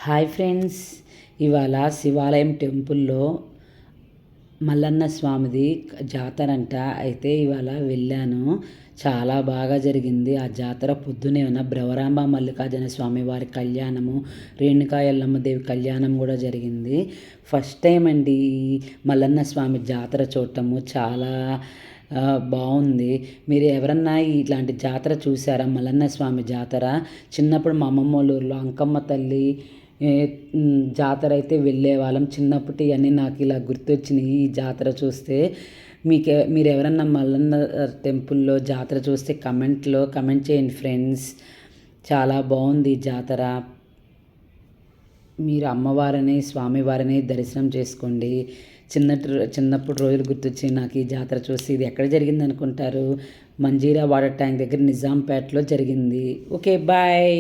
Hi friends, ఇవాళ శివాలయం టెంపుల్లో మల్లన్న స్వామిది జాతరంట. అయితే ఇవాళ వెళ్ళాను. చాలా బాగా జరిగింది ఆ జాతర. పొద్దునే ఉన్న భ్రవరాంబ మల్లికార్జున స్వామి వారి కళ్యాణము, రేణుకా ఎల్లమ్మ దేవి కళ్యాణం కూడా జరిగింది. ఫస్ట్ టైం అండి ఈ మల్లన్న స్వామి జాతర చూడటము. చాలా బాగుంది. మీరు ఎవరన్నా ఇట్లాంటి జాతర చూసారా? మల్లన్న స్వామి జాతర చిన్నప్పుడు మా అమ్మమ్మ వాళ్ళ ఊర్లో అంకమ్మ తల్లి జాతర అయితే వెళ్ళేవాళ్ళం. చిన్నప్పటి అన్నీ నాకు ఇలా గుర్తొచ్చినాయి ఈ జాతర చూస్తే. మీరు ఎవరన్నా మల్లన్న టెంపుల్లో జాతర చూస్తే కమెంట్ చేయండి ఫ్రెండ్స్. చాలా బాగుంది ఈ జాతర. మీరు అమ్మవారిని స్వామివారిని దర్శనం చేసుకోండి. చిన్నప్పుడు రోజులు గుర్తొచ్చి నాకు ఈ జాతర చూసి. ఇది ఎక్కడ జరిగింది అనుకుంటారు? మంజీరా వాటర్ ట్యాంక్ దగ్గర నిజాంపేటలో జరిగింది. Okay, bye.